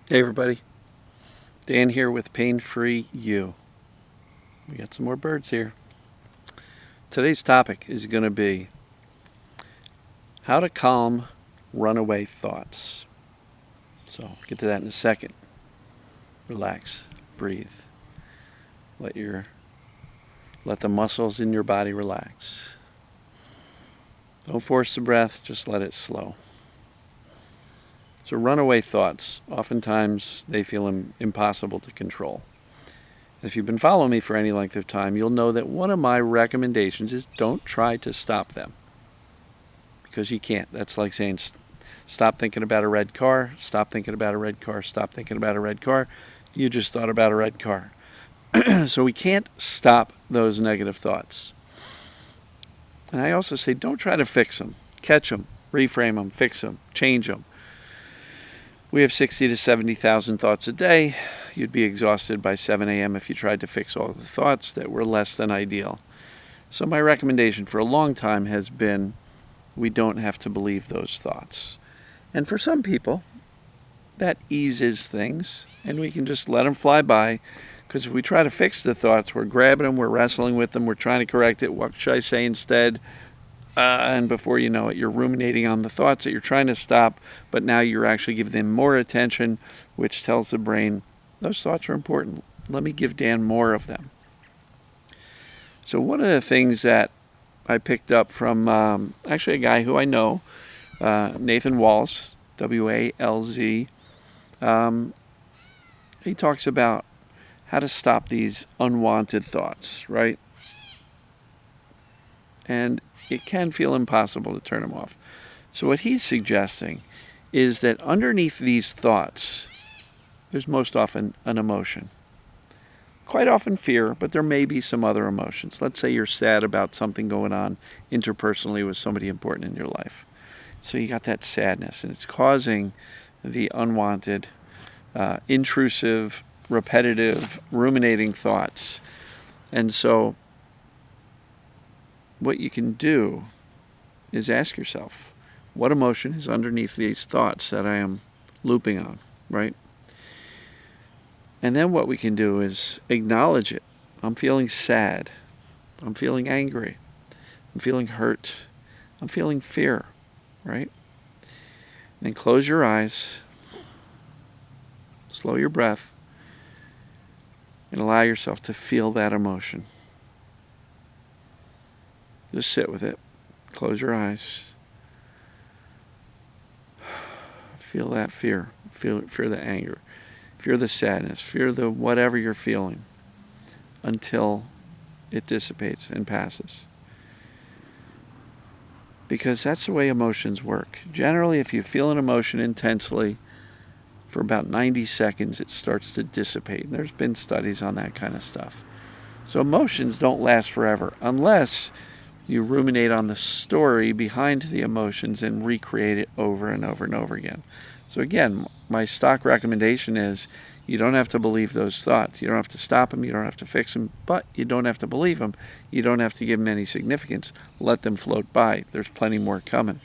Hey everybody, Dan here with Pain Free You. We got some more birds here. Today's topic is going to be how to calm runaway thoughts. So I'll get to that in a second. Relax, breathe. Let the muscles in your body relax. Don't force the breath, just let it slow. So runaway thoughts, oftentimes they feel impossible to control. If you've been following me for any length of time, you'll know that one of my recommendations is don't try to stop them. Because you can't. That's like saying stop thinking about a red car, stop thinking about a red car, stop thinking about a red car. You just thought about a red car. So we can't stop those negative thoughts. And I also say don't try to fix them. Catch them, reframe them, fix them, change them. We have 60 to 70,000 thoughts a day. You'd be exhausted by 7 a.m. if you tried to fix all of the thoughts that were less than ideal. So my recommendation for a long time has been we don't have to believe those thoughts. And for some people, that eases things, and we can just let them fly by. Because if we try to fix the thoughts, we're grabbing them, we're wrestling with them, we're trying to correct it. What should I say instead? And before you know it, you're ruminating on the thoughts that you're trying to stop, but now you're actually giving them more attention, which tells the brain, those thoughts are important. Let me give Dan more of them. So one of the things that I picked up from actually a guy who I know, Nathan Walz, W-A-L-Z, he talks about how to stop these unwanted thoughts, right? And it can feel impossible to turn them off. So what he's suggesting is that underneath these thoughts, there's most often an emotion. Quite often fear, but there may be some other emotions. Let's say you're sad about something going on interpersonally with somebody important in your life. So you got that sadness, and it's causing the unwanted, intrusive, repetitive, ruminating thoughts. And so what you can do is ask yourself, what emotion is underneath these thoughts that I am looping on, right? And then what we can do is acknowledge it. I'm feeling sad. I'm feeling angry. I'm feeling hurt. I'm feeling fear, right? And then close your eyes, slow your breath, and allow yourself to feel that emotion. Just sit with it. Close your eyes. Feel that fear. Fear the anger. Fear the sadness. Fear the whatever you're feeling until it dissipates and passes. Because that's the way emotions work. Generally, if you feel an emotion intensely, for about 90 seconds, it starts to dissipate. And there's been studies on that kind of stuff. So emotions don't last forever unless you ruminate on the story behind the emotions and recreate it over and over and over again. So again, my stock recommendation is you don't have to believe those thoughts. You don't have to stop them. You don't have to fix them. But you don't have to believe them. You don't have to give them any significance. Let them float by. There's plenty more coming.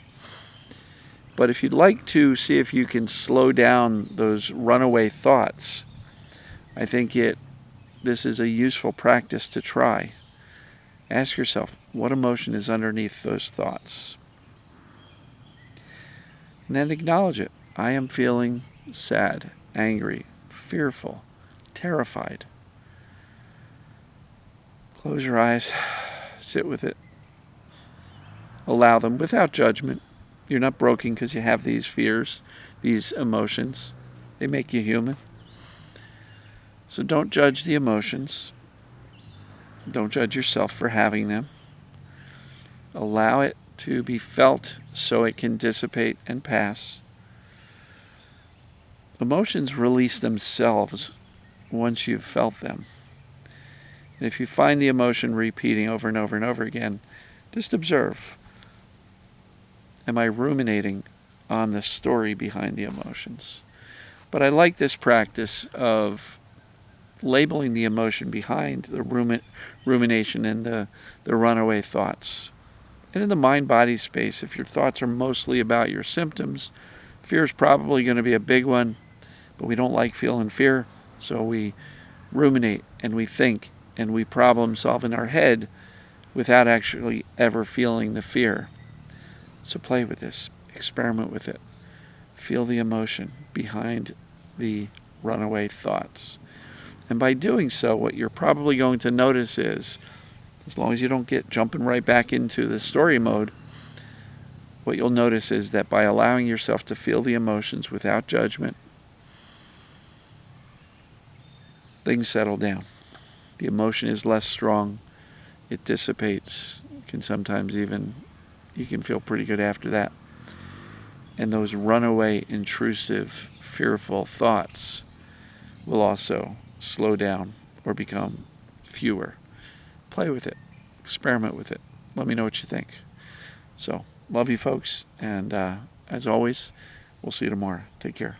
But if you'd like to see if you can slow down those runaway thoughts, I think this is a useful practice to try. Ask yourself, what emotion is underneath those thoughts? And then acknowledge it. I am feeling sad, angry, fearful, terrified. Close your eyes, sit with it. Allow them without judgment. You're not broken because you have these fears, these emotions. They make you human. So don't judge the emotions. Don't judge yourself for having them. Allow it to be felt so it can dissipate and pass. Emotions release themselves once you've felt them. And if you find the emotion repeating over and over and over again, just observe. Am I ruminating on the story behind the emotions? But I like this practice of labeling the emotion behind the rumination and the runaway thoughts. And in the mind-body space, if your thoughts are mostly about your symptoms, fear is probably going to be a big one. But we don't like feeling fear, so we ruminate and we think and we problem solve in our head without actually ever feeling the fear. So play with this, experiment with it, feel the emotion behind the runaway thoughts. And by doing so, what you're probably going to notice is, as long as you don't get jumping right back into the story mode, what you'll notice is that by allowing yourself to feel the emotions without judgment, things settle down. The emotion is less strong. It dissipates. Can sometimes even, you can feel pretty good after that. And those runaway, intrusive, fearful thoughts will also slow down or become fewer. Play with it. Experiment with it. Let me know what you think. So, love you folks. And as always, we'll see you tomorrow. Take care.